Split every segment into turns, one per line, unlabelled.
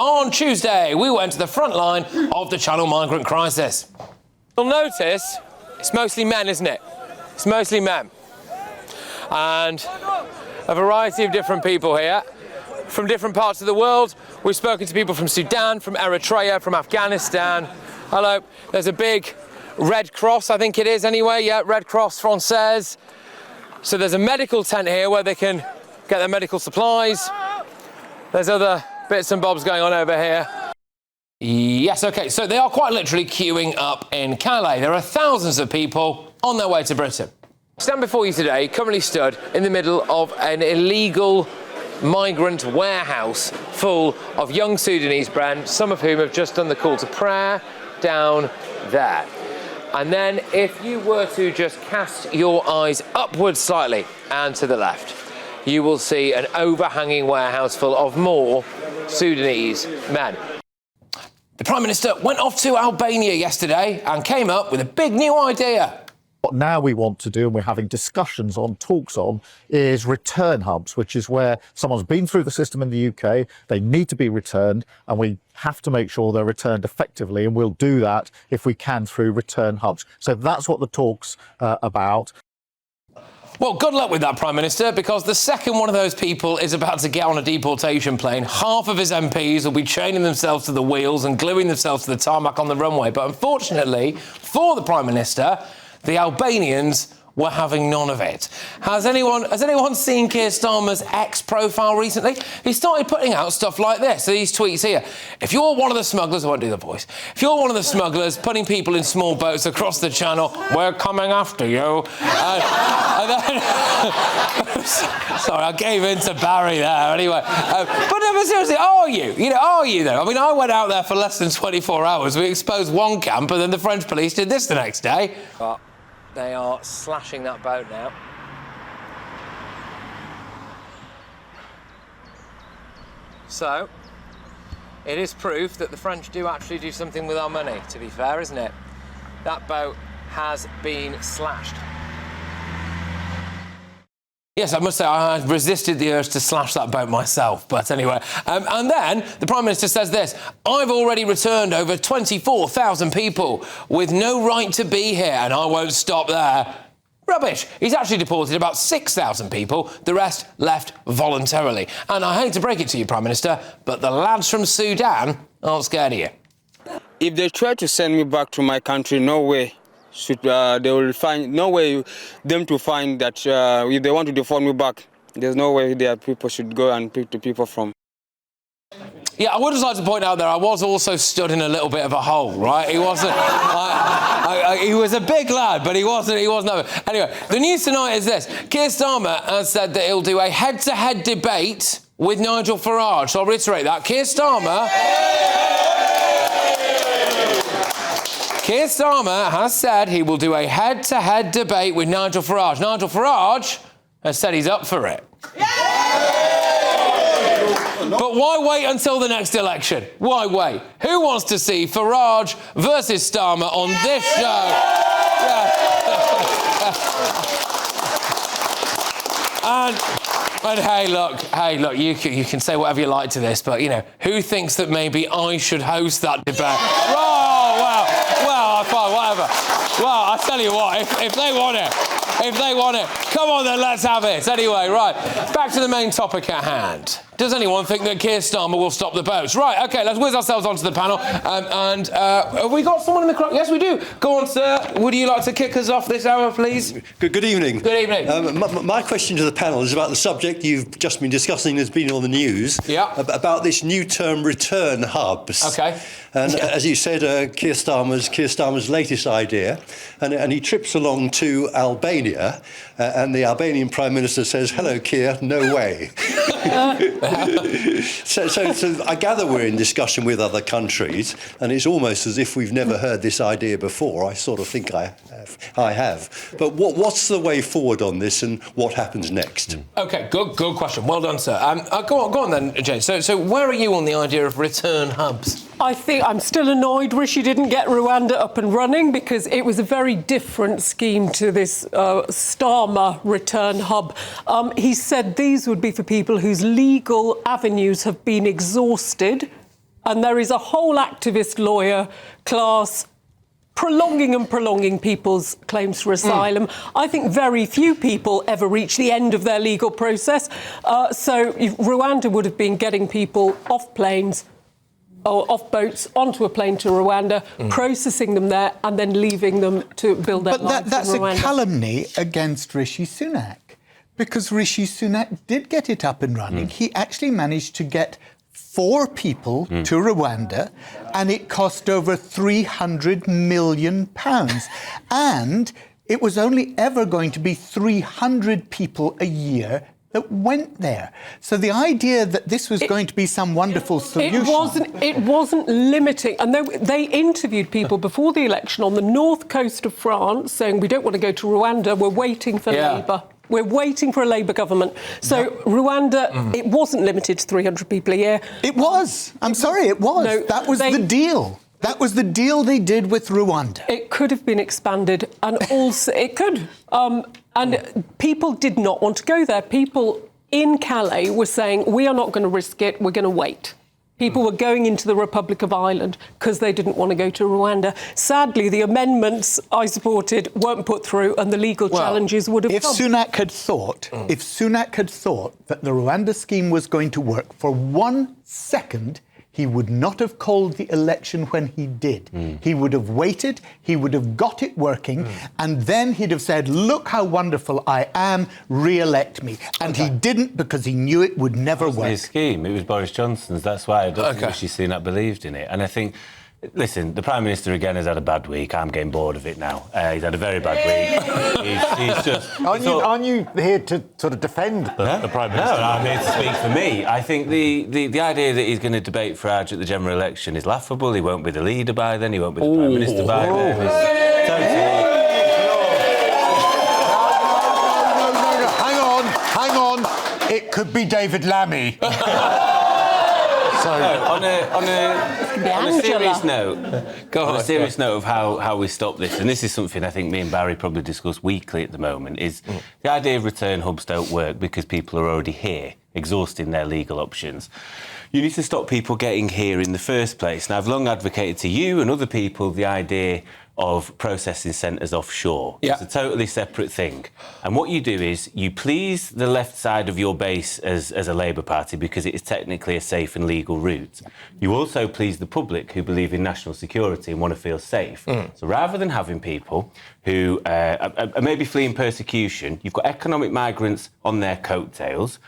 on Tuesday, we went to the front line of the Channel migrant crisis. You'll notice it's mostly men, isn't it? It's mostly men. And a variety of different people here from different parts of the world. We've spoken to people from Sudan, from Eritrea, from Afghanistan. Hello, there's a big Red Cross, I think it is anyway, yeah, Red Cross Française. So there's a medical tent here where they can get their medical supplies. There's other bits and bobs going on over here. Yes, OK, so they are quite literally queuing up in Calais. There are thousands of people on their way to Britain. I stand before you today, currently stood in the middle of an illegal migrant warehouse full of young Sudanese men, some of whom have just done the call to prayer down there. And then if you were to just cast your eyes upwards slightly and to the left, you will see an overhanging warehouse full of more Sudanese men. The Prime Minister went off to Albania yesterday and came up with a big new idea.
What now we want to do, and we're having discussions on, talks on, is return hubs, which is where someone's been through the system in the UK, they need to be returned, and we have to make sure they're returned effectively, and we'll do that if we can through return hubs. So that's what the talk's about.
Well, good luck with that, Prime Minister, because the second one of those people is about to get on a deportation plane, half of his MPs will be chaining themselves to the wheels and gluing themselves to the tarmac on the runway. But unfortunately, for the Prime Minister, the Albanians were having none of it. Has anyone seen Keir Starmer's X profile recently? He started putting out stuff like this. So these tweets here. If you're one of the smugglers, I won't do the voice. If you're one of the smugglers putting people in small boats across the channel, we're coming after you. And then sorry, I gave in to Barry there. Anyway, but seriously, are you? You know, are you though? I mean, I went out there for less than 24 hours. We exposed one camp, and then the French police did this the next day. But they are slashing that boat now. So, it is proof that the French do actually do something with our money, to be fair, isn't it? That boat has been slashed. Yes, I must say, I resisted the urge to slash that boat myself. But anyway, and then the Prime Minister says this: I've already returned over 24,000 people with no right to be here, and I won't stop there. Rubbish. He's actually deported about 6,000 people. The rest left voluntarily. And I hate to break it to you, Prime Minister, but the lads from Sudan aren't scared of you.
If they try to send me back to my country, no way. They will find no way them to find that if they want to deport me back, there's no way their people should go and pick the people from.
Yeah, I would just like to point out that I was also stood in a little bit of a hole, right? He wasn't. He was a big lad, but he wasn't. Anyway, the news tonight is this: Keir Starmer has said that he'll do a head-to-head debate with Nigel Farage. So I'll reiterate that: Keir Starmer has said he will do a head-to-head debate with Nigel Farage. Nigel Farage has said he's up for it. But why wait until the next election? Why wait? Who wants to see Farage versus Starmer on this show? And hey, look, you can say whatever you like to this, but, you know, who thinks that maybe I should host that debate? Oh, well, fine, whatever. Well, I tell you what, if they want it, come on then, let's have it. Anyway, right, back to the main topic at hand. Does anyone think that Keir Starmer will stop the boats? Right, OK, let's whiz ourselves onto the panel. Have we got someone in the crowd? Yes, we do. Go on, sir. Would you like to kick us off this hour, please?
Good evening.
Good evening.
My question to the panel is about the subject you've just been discussing, has been on the news.
Yeah.
About this new term, return hubs.
OK.
And as you said, Keir Starmer's latest idea, and he trips along to Albania, and the Albanian Prime Minister says, "Hello, Keir, no way." So I gather we're in discussion with other countries, and it's almost as if we've never heard this idea before. I sort of think I have. But what's the way forward on this, and what happens next?
OK, good question. Well done, sir. Go on then, Jane. So where are you on the idea of return hubs?
I think I'm still annoyed Rishi didn't get Rwanda up and running, because it was a very different scheme to this Starmer return hub. He said these would be for people whose legal avenues have been exhausted And there is a whole activist lawyer class prolonging people's claims for asylum. I think very few people ever reach the end of their legal process. So Rwanda would have been getting people off planes or off boats onto a plane to Rwanda, processing them there and then leaving them to build their lives
But that's
in Rwanda.
a calumny against Rishi Sunak, because Rishi Sunak did get it up and running. He actually managed to get 4 people to Rwanda, and it cost over £300 million. And it was only ever going to be 300 people a year that went there. So the idea that this was going to be some wonderful solution...
It wasn't limiting. And they interviewed people before the election on the north coast of France saying, we don't want to go to Rwanda, we're waiting for Labour. We're waiting for a Labour government. So Rwanda, it wasn't limited to 300 people a year.
It was. I'm sorry, it was.
No,
that was the deal. That was the deal they did with Rwanda.
It could have been expanded, and also it could. And people did not want to go there. People in Calais were saying, we are not going to risk it, we're going to wait. People were going into the Republic of Ireland because they didn't want to go to Rwanda. Sadly, the amendments I supported weren't put through, and the legal challenges would have come.
If Sunak had thought that the Rwanda scheme was going to work for 1 second, he would not have called the election when he did. He would have waited, he would have got it working, and then he'd have said, look how wonderful I am, re-elect me. And he didn't, because he knew it would never work.
His scheme, it was Boris Johnson's. That's why I don't think Rishi Sunak believed in it. And I think, listen, the Prime Minister again has had a bad week. I'm getting bored of it now. He's had a very bad week. he's just...
Aren't you here to sort of defend the Prime Minister?
No, I'm here to speak for me. I think the idea that he's going to debate Farage at the general election is laughable. He won't be the leader by then. He won't be the Prime Minister by then. It's totally...
Hang on. It could be David Lammy.
So, on a serious note of how we stop this, and this is something I think me and Barry probably discuss weekly at the moment, is the idea of return hubs don't work because people are already here, exhausting their legal options. You need to stop people getting here in the first place. And I've long advocated to you and other people the idea of processing centres offshore.
Yeah.
It's a totally separate thing. And what you do is you please the left side of your base as a Labour Party because it is technically a safe and legal route. You also please the public who believe in national security and want to feel safe. So rather than having people who are maybe fleeing persecution, you've got economic migrants on their coattails,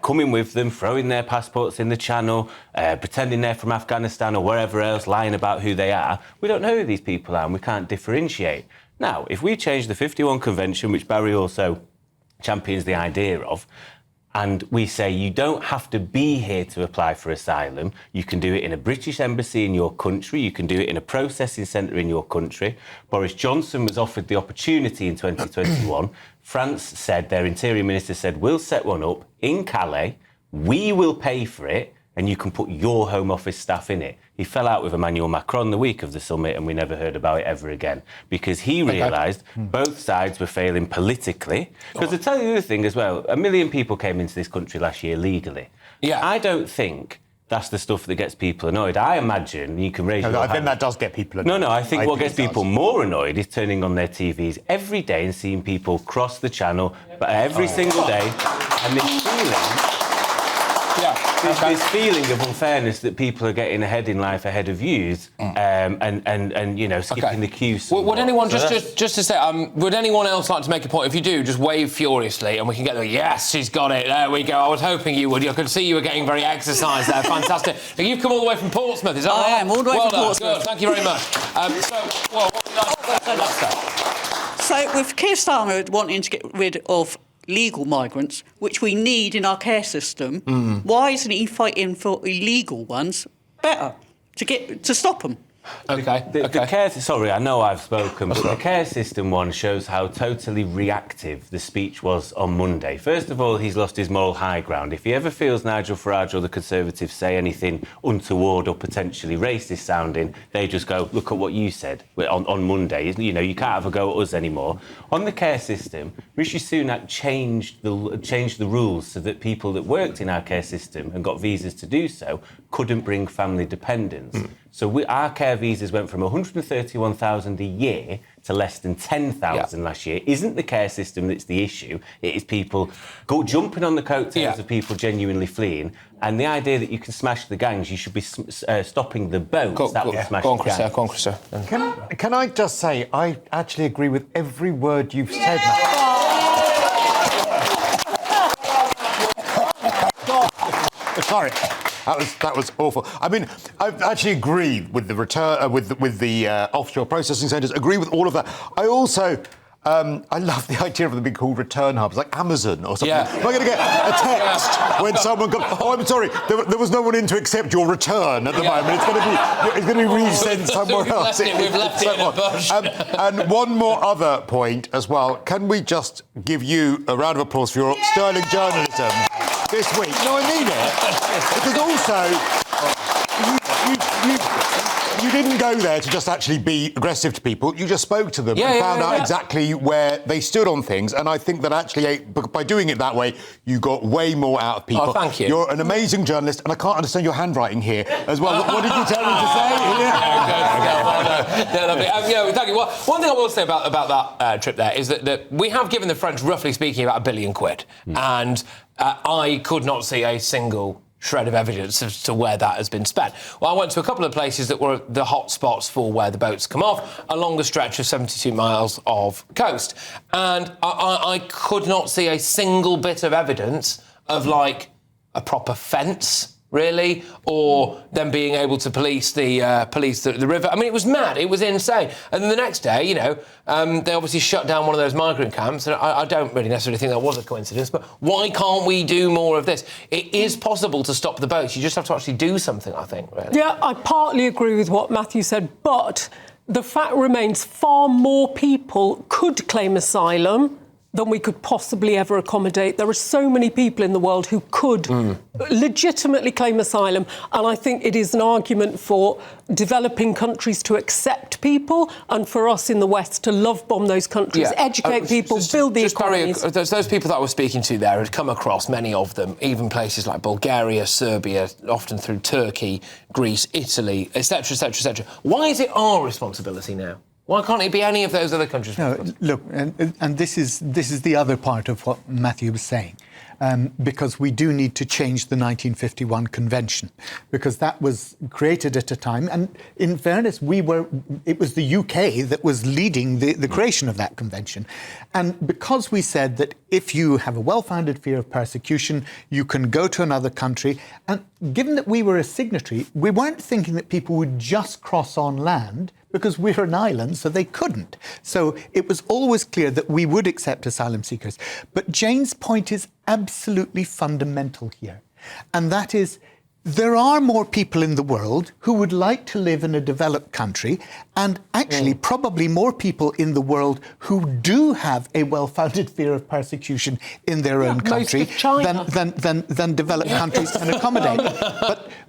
coming with them, throwing their passports in the Channel, pretending they're from Afghanistan or wherever else, lying about who they are. We don't know who these people are and we can't differentiate. Now, if we change the 51 Convention, which Barry also champions the idea of, and we say you don't have to be here to apply for asylum, you can do it in a British embassy in your country, you can do it in a processing centre in your country. Boris Johnson was offered the opportunity in 2021. France said, their Interior Minister said, we'll set one up in Calais, we will pay for it, and you can put your Home Office staff in it. He fell out with Emmanuel Macron the week of the summit and we never heard about it ever again because he realised both sides were failing politically. Because to tell you the other thing as well, 1 million people came into this country last year legally.
Yeah.
I don't think that's the stuff that gets people annoyed. I imagine you can raise your hand.
I think that does get people annoyed.
No, I think what gets people more annoyed is turning on their TVs every day and seeing people cross the Channel every single day and this feeling... This feeling of unfairness that people are getting ahead in life ahead of yous, and you know, skipping the queue.
Would anyone just to say? Would anyone else like to make a point? If you do, just wave furiously, and we can get there. Yes, she's got it. There we go. I was hoping you would. I could see you were getting very exercised there. Fantastic. Now, you've come all the way from Portsmouth. Is that right?
I am all the way from Portsmouth.
Good. Thank you very much.
So, with Keir Starmer wanting to get rid of legal migrants, which we need in our care system, why isn't he fighting for illegal ones better to stop them?
Okay.
The care, sorry, I know I've spoken, but the care system one shows how totally reactive the speech was on Monday. First of all, he's lost his moral high ground. If he ever feels Nigel Farage or the Conservatives say anything untoward or potentially racist sounding, they just go, look at what you said on Monday. You know, you can't have a go at us anymore. On the care system, Rishi Sunak changed the rules so that people that worked in our care system and got visas to do so couldn't bring family dependents. So our care visas went from 131,000 a year to less than 10,000 last year. Isn't the care system that's the issue? It is people jumping on the coattails of people genuinely fleeing. And the idea that you can smash the gangs, you should be stopping the boats that will smash the gangs.
Go on, Chris.
Can I just say, I actually agree with every word you've said, Matt. Sorry. That was awful. I mean, I actually agree with the return with the offshore processing centres. Agree with all of that. I also I love the idea of them being called return hubs, like Amazon or something.
Yeah.
Am I going to get a text when someone goes, "Oh, I'm sorry, there was no one in to accept your return at the moment. It's going to be resent somewhere else."
We've left it in a bush.
And one more other point as well. Can we just give you a round of applause for your sterling journalism this week? No, I mean it. Because also, you didn't go there to just actually be aggressive to people. You just spoke to them and found out exactly where they stood on things. And I think that actually, by doing it that way, you got way more out of people.
Oh, thank you.
You're an amazing journalist, and I can't understand your handwriting here as well. What did you tell me to say?
Thank you. Well, one thing I will say about that trip there is that we have given the French, roughly speaking, about £1 billion. And I could not see a single shred of evidence as to where that has been spent. Well, I went to a couple of places that were the hot spots for where the boats come off along the stretch of 72 miles of coast. And I could not see a single bit of evidence of, like, a proper fence, really, or them being able to police the river. I mean, it was mad. It was insane. And then the next day, they obviously shut down one of those migrant camps. And I don't really necessarily think that was a coincidence, but why can't we do more of this? It is possible to stop the boats. You just have to actually do something, I think, really.
Yeah, I partly agree with what Matthew said, but the fact remains far more people could claim asylum than we could possibly ever accommodate. There are so many people in the world who could legitimately claim asylum, and I think it is an argument for developing countries to accept people and for us in the West to love bomb those countries, educate people, build the economies.
Those people that I was speaking to there had come across, many of them, even places like Bulgaria, Serbia, often through Turkey, Greece, Italy, etc., etc., etc. Why is it our responsibility now? Why can't it be any of those other countries?
No, look, and this is the other part of what Matthew was saying, because we do need to change the 1951 Convention, because that was created at a time, and in fairness, it was the UK that was leading the creation of that convention. And because we said that if you have a well-founded fear of persecution, you can go to another country, and given that we were a signatory, we weren't thinking that people would just cross on land, because we're an island, so they couldn't. So it was always clear that we would accept asylum seekers. But Jane's point is absolutely fundamental here. And that is, there are more people in the world who would like to live in a developed country, and actually probably more people in the world who do have a well-founded fear of persecution in their own country than developed countries can accommodate.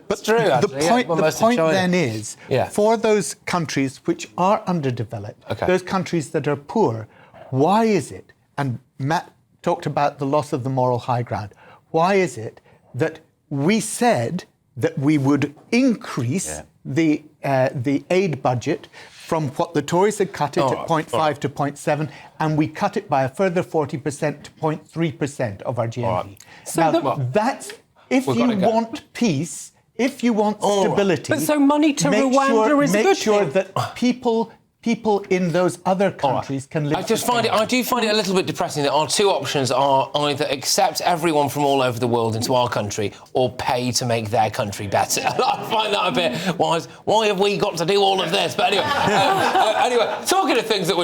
But
true,
the point then is, for those countries which are underdeveloped, those countries that are poor, why is it, and Matt talked about the loss of the moral high ground, why is it that we said that we would increase the aid budget from what the Tories had cut it at 0.5 to 0.7, and we cut it by a further 40% to 0.3% of our GNP.
So
that's, if you want peace, if you want stability...
But so money to Rwanda is a good
Make sure
thing.
that people in those other countries can live...
I do find it a little bit depressing that our two options are either accept everyone from all over the world into our country or pay to make their country better. I find that a bit... Why have we got to do all of this? But anyway, talking of things that were